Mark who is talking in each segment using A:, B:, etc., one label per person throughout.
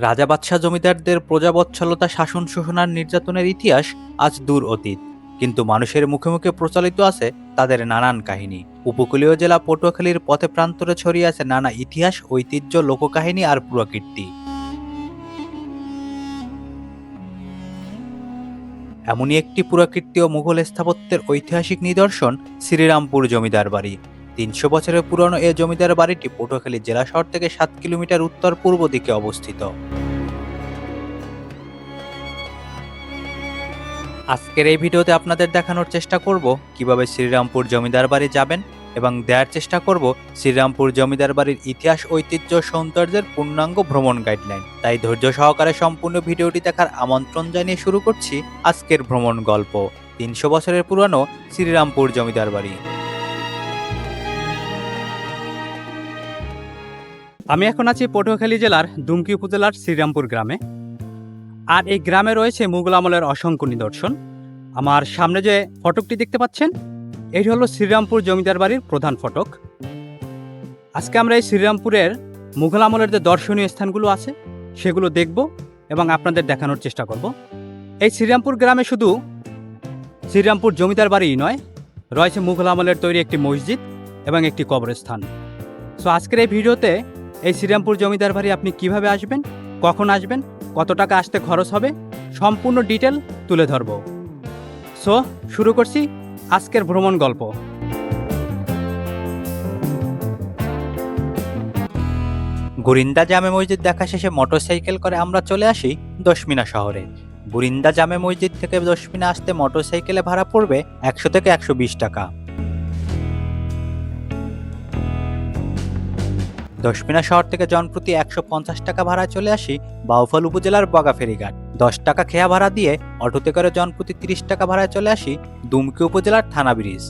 A: রাজা বাদশাহ জমিদারদের প্রজাবৎসলতা, শাসন, শোষণ আর নির্যাতনের ইতিহাস আজ দূর অতীত, কিন্তু মানুষের মুখে মুখে প্রচলিত আছে তাদের নানান কাহিনী। উপকূলীয় জেলা পটুয়াখালীর পথে প্রান্তরে ছড়িয়ে আছে নানা ইতিহাস, ঐতিহ্য, লোককাহিনী আর পুরাকীর্তি। এমনই একটি পুরাকীর্তি ও মুঘল স্থাপত্যের ঐতিহাসিক নিদর্শন শ্রীরামপুর জমিদার বাড়ি। ৩০০ বছরের পুরনো এ জমিদার বাড়িটি পটুয়াখালী জেলা শহর থেকে ৭ কিলোমিটার উত্তর পূর্ব দিকে অবস্থিত। আজকের এই ভিডিওতে আপনাদের দেখানোর চেষ্টা করব কিভাবে শ্রীরামপুর জমিদার বাড়ি যাবেন এবং দেওয়ার চেষ্টা করব শ্রীরামপুর জমিদার বাড়ির ইতিহাস, ঐতিহ্য, সৌন্দর্যের পূর্ণাঙ্গ ভ্রমণ গাইডলাইন। তাই ধৈর্য সহকারে সম্পূর্ণ ভিডিওটি দেখার আমন্ত্রণ জানিয়ে শুরু করছি আজকের ভ্রমণ গল্প, ৩০০ বছরের পুরানো শ্রীরামপুর জমিদার বাড়ি। আমি এখন আছি পটুয়াখালী জেলার দুমকি উপজেলার শ্রীরামপুর গ্রামে। আর এই গ্রামে রয়েছে মুঘল আমলের অসংখ্য নিদর্শন। আমার সামনে যে ফটকটি দেখতে পাচ্ছেন, এটি হলো শ্রীরামপুর জমিদার বাড়ির প্রধান ফটক। আজকে আমরা এই শ্রীরামপুরের মুঘল আমলের যে দর্শনীয় স্থানগুলো আছে সেগুলো দেখব এবং আপনাদের দেখানোর চেষ্টা করব। এই শ্রীরামপুর গ্রামে শুধু শ্রীরামপুর জমিদার বাড়িই নয়, রয়েছে মুঘল আমলের তৈরি একটি মসজিদ এবং একটি কবরস্থান। সো আজকের এই ভিডিওতে এই শ্রীরামপুর জমিদার বাড়ি আপনি কিভাবে আসবেন, কখন আসবেন, কত টাকা আসতে খরচ হবে, সম্পূর্ণ ডিটেল তুলে ধরব। সো শুরু করছি আজকের ভ্রমণ গল্প। গুরিন্দা জামে মসজিদ দেখা শেষে মোটরসাইকেল করে আমরা চলে আসি দশমিনা শহরে। গুরিন্দা জামে মসজিদ থেকে দশমিনা আসতে মোটরসাইকেলে ভাড়া পড়বে ১০০ থেকে ১২০ টাকা। দশমিনা শহর থেকে জনপ্রতি ১৫০ টাকা ভাড়ায় চলে আসি বাউফল উপজেলার বগা ফেরিঘাট। ১০ টাকা খেয়া ভাড়া দিয়ে অটোতে করে জনপ্রতি ৩০ টাকা ভাড়ায় চলে আসি দুমকি উপজেলার থানা ব্রিজ।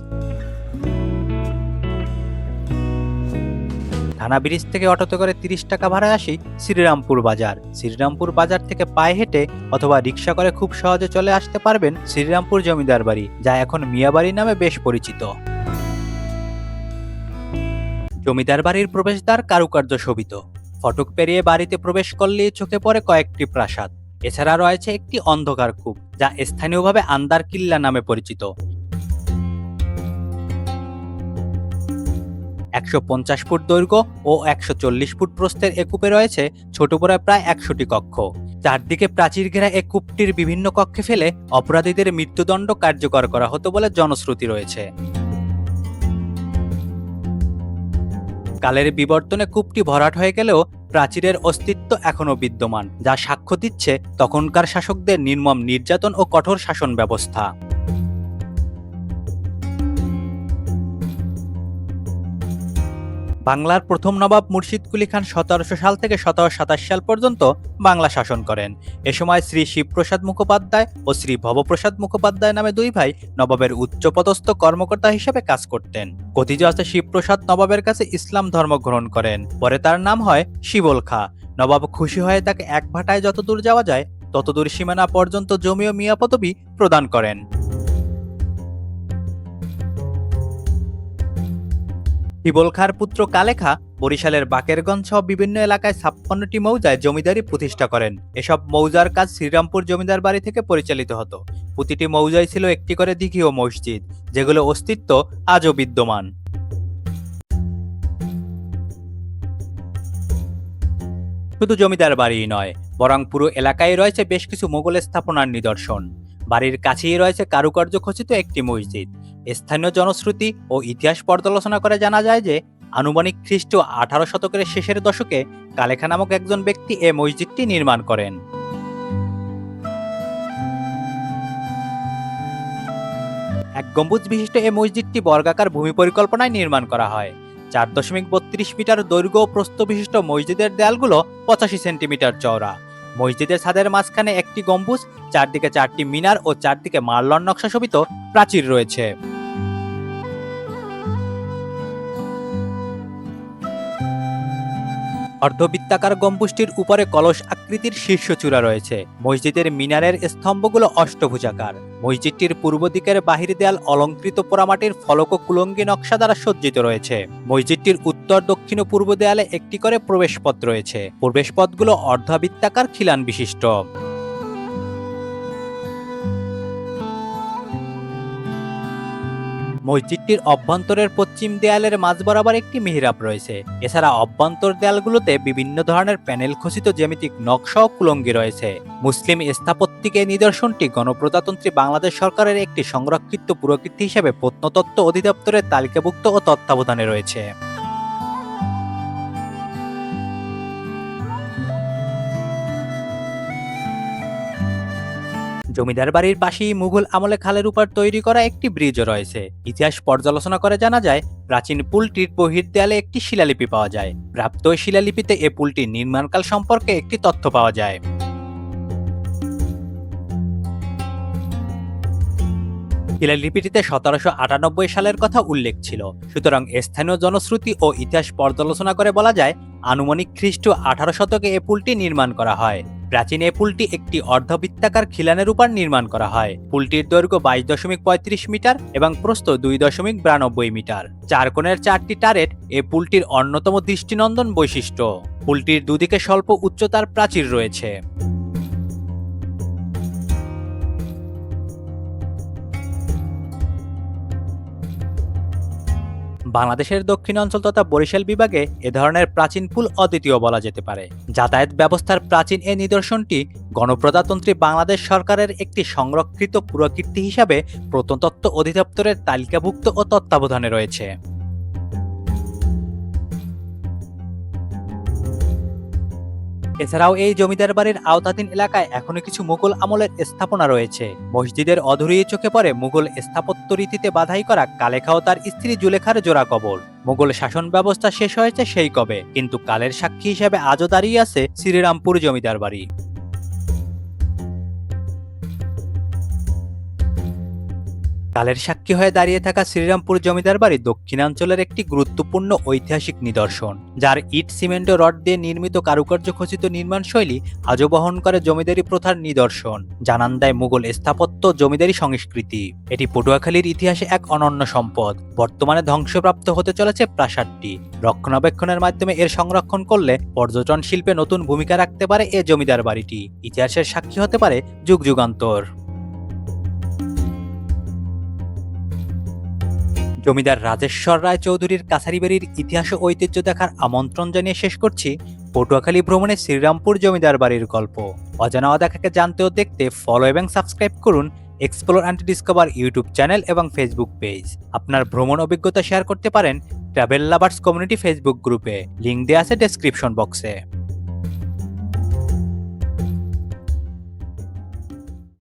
A: থানা ব্রিজ থেকে অটোতে করে ৩০ টাকা ভাড়ায় আসি শ্রীরামপুর বাজার। শ্রীরামপুর বাজার থেকে পায়ে হেঁটে অথবা রিক্সা করে খুব সহজে চলে আসতে পারবেন শ্রীরামপুর জমিদার বাড়ি, যা এখন মিয়াবাড়ি নামে বেশ পরিচিত। জমিদার বাড়ির প্রবেশদ্বার কারুকার্য শোভিত। ফটক পেরিয়ে বাড়িতে প্রবেশ করলেই চোখে পড়ে কয়েকটি প্রাসাদ। এছাড়া রয়েছে একটি অন্ধকার কূপ, যা স্থানীয়ভাবে আন্দার কিল্লা নামে পরিচিত। ১৫০ ফুট দৈর্ঘ্য ও ১৪০ ফুট প্রস্থের এ কূপে রয়েছে ছোট বড় প্রায় ১০০টি কক্ষ। চারদিকে প্রাচীর ঘেরা এ কূপটির বিভিন্ন কক্ষে ফেলে অপরাধীদের মৃত্যুদণ্ড কার্যকর করা হতো বলে জনশ্রুতি রয়েছে। কালের বিবর্তনে কূপটি ভরাট হয়ে গেলেও প্রাচীরের অস্তিত্ব এখনও বিদ্যমান, যা সাক্ষ্য দিচ্ছে তখনকার শাসকদের নির্মম নির্যাতন ও কঠোর শাসন ব্যবস্থা। বাংলার প্রথম নবাব মুর্শিদ কুলি খান ১৭০০ সাল থেকে ১৭২৭ সাল পর্যন্ত বাংলা শাসন করেন। এ সময় শ্রী শিবপ্রসাদ মুখোপাধ্যায় ও শ্রী ভবপ্রসাদ মুখোপাধ্যায় নামে দুই ভাই নবাবের উচ্চপদস্থ কর্মকর্তা হিসেবে কাজ করতেন। কথিত আছে শিবপ্রসাদ নবাবের কাছে ইসলাম ধর্ম গ্রহণ করেন, পরে তার নাম হয় শিবল খাঁ। নবাব খুশি হয়ে তাকে এক ভাটায় যতদূর যাওয়া যায় ততদূর সীমানা পর্যন্ত জমি ও মিয়া পদবি প্রদান করেন। শিবল খাঁর পুত্র কালে খাঁ বরিশালের বাকেরগঞ্জ সহ বিভিন্ন এলাকায় ৫৬টি মৌজায় জমিদারি প্রতিষ্ঠা করেন। এসব মৌজার কাজ শ্রীরামপুর জমিদার বাড়ি থেকে পরিচালিত হতো। প্রতিটি মৌজায় ছিল একটি করে দিঘি ও মসজিদ, যেগুলো অস্তিত্ব আজও বিদ্যমান। শুধু জমিদার বাড়িই নয়, বরং পুরো এলাকায় রয়েছে বেশ কিছু মোগল স্থাপনার নিদর্শন। বাড়ির কাছেই রয়েছে কারুকার্য খচিত একটি মসজিদ। স্থানীয় জনশ্রুতি ও ইতিহাস পর্যালোচনা করে জানা যায় যে আনুমানিক খ্রিস্ট ১৮ শতকের শেষের দশকে কালে খাঁ নামক একজন ব্যক্তি এ মসজিদটি নির্মাণ করেন। এক গম্বুজ বিশিষ্ট এ মসজিদটি বর্গাকার ভূমি পরিকল্পনায় নির্মাণ করা হয়। ৪.৩২ মিটার দৈর্ঘ্য ও প্রস্থ বিশিষ্ট মসজিদের দেয়ালগুলো ৮৫ সেন্টিমিটার চওড়া। মসজিদের ছাদের মাঝখানে একটি গম্বুজ, চারদিকে ৪টি মিনার ও চারদিকে মার্লন নকশা শোভিত প্রাচীর রয়েছে। অর্ধবৃত্তাকার গম্বুজটির উপরে কলস আকৃতির শীর্ষ চূড়া রয়েছে। মসজিদের মিনারের স্তম্ভগুলো অষ্টভুজাকার। মসজিদটির পূর্ব দিকের বাহির দেয়াল অলঙ্কৃত পোড়ামাটির ফলক ও কুলঙ্গি নকশা দ্বারা সজ্জিত রয়েছে। মসজিদটির উত্তর, দক্ষিণ ও পূর্ব দেয়ালে একটি করে প্রবেশপথ রয়েছে। প্রবেশপথগুলো অর্ধবৃত্তাকার খিলান বিশিষ্ট। মসজিদটির অভ্যন্তরের পশ্চিম দেয়ালের মাঝ বরাবর একটি মিহরাব রয়েছে। এছাড়া অভ্যন্তর দেয়ালগুলোতে বিভিন্ন ধরনের প্যানেল খচিত জ্যামিতিক নকশা ও কুলঙ্গি রয়েছে। মুসলিম স্থাপত্যিক এই নিদর্শনটি গণপ্রজাতন্ত্রী বাংলাদেশ সরকারের একটি সংরক্ষিত পুরাকীর্তি হিসেবে প্রত্নতত্ত্ব অধিদপ্তরের তালিকাভুক্ত ও তত্ত্বাবধানে রয়েছে। জমিদার বাড়ির পাশেই মুঘল আমলে খালের উপর তৈরি করা একটি ব্রিজও রয়েছে। ইতিহাস পর্যালোচনা করে জানা যায়, প্রাচীন পুলটির বহির্দেয়ালে একটি শিলালিপি পাওয়া যায়। প্রাপ্ত ওই শিলালিপিতে এ পুলটির নির্মাণকাল সম্পর্কে একটি তথ্য পাওয়া যায়। শিলালিপিটিতে 1798 সালের কথা উল্লেখ ছিল। সুতরাং স্থানীয় জনশ্রুতি ও ইতিহাস পর্যালোচনা করে বলা যায়, আনুমানিক খ্রিস্ট 18 শতকে এ পুলটি নির্মাণ করা হয়। প্রাচীন এ পুলটি একটি অর্ধবৃত্তাকার খিলানের উপর নির্মাণ করা হয়। পুলটির দৈর্ঘ্য 22.35 মিটার এবং প্রস্থ 2.92 মিটার। চার কোণের 4টি টারেট এ পুলটির অন্যতম দৃষ্টিনন্দন বৈশিষ্ট্য। পুলটির দুদিকে স্বল্প উচ্চতার প্রাচীর রয়েছে। বাংলাদেশের দক্ষিণাঞ্চল তথা বরিশাল বিভাগে এ ধরনের প্রাচীন পুল অদ্বিতীয় বলা যেতে পারে। যাতায়াত ব্যবস্থার প্রাচীন এই নিদর্শনটি গণপ্রজাতন্ত্রী বাংলাদেশ সরকারের একটি সংরক্ষিত পুরাকীর্তি হিসাবে প্রত্নতত্ত্ব অধিদপ্তরের তালিকাভুক্ত ও তত্ত্বাবধানে রয়েছে। এছাড়াও এই জমিদার বাড়ির আওতাধীন এলাকায় এখনো কিছু মুঘল আমলের স্থাপনা রয়েছে। মসজিদের অধুরিয়ে চোখে পড়ে মুঘল স্থাপত্য রীতিতে বাধাই করা কালেখা ও তার স্ত্রী জুলেখার জোড়া কবর। মুঘল শাসন ব্যবস্থা শেষ হয়েছে সেই কবে, কিন্তু কালের সাক্ষী হিসেবে আজও দাঁড়িয়ে আছে শ্রীরামপুর জমিদার বাড়ি। কালের সাক্ষী হয়ে দাঁড়িয়ে থাকা শ্রীরামপুর জমিদার বাড়ি দক্ষিণাঞ্চলের একটি গুরুত্বপূর্ণ ঐতিহাসিক নিদর্শন, যার ইট, সিমেন্ট ও রড দিয়ে নির্মিত কারুকার্য খচিত নির্মাণ শৈলী আজও বহন করে জমিদারি প্রথার নিদর্শন, জানান দেয় মুঘল স্থাপত্য জমিদারি সংস্কৃতি। এটি পটুয়াখালীর ইতিহাসে এক অনন্য সম্পদ। বর্তমানে ধ্বংসপ্রাপ্ত হতে চলেছে প্রাসাদটি। রক্ষণাবেক্ষণের মাধ্যমে এর সংরক্ষণ করলে পর্যটন শিল্পে নতুন ভূমিকা রাখতে পারে এ জমিদার বাড়িটি। ইতিহাসের সাক্ষী হতে পারে যুগ যুগান্তর। জমিদার রাজেশ্বর রায় চৌধুরীর কাছারি বাড়ির ইতিহাস ও ঐতিহ্য দেখার আমন্ত্রণ জানিয়ে শেষ করছি পটুয়াখালী ভ্রমণে শ্রীরামপুর জমিদার বাড়ির গল্প। অজানা অদেখাকে জানতে ও দেখতে ফলো এবং সাবস্ক্রাইব করুন explore and discover YouTube channel এবং ফেসবুক পেজ। আপনার ভ্রমণ অভিজ্ঞতা শেয়ার করতে পারেন ট্রাভেল লাভার্স কমিউনিটি ফেসবুক গ্রুপে, লিঙ্ক দেওয়া আছে ডেসক্রিপশন বক্সে।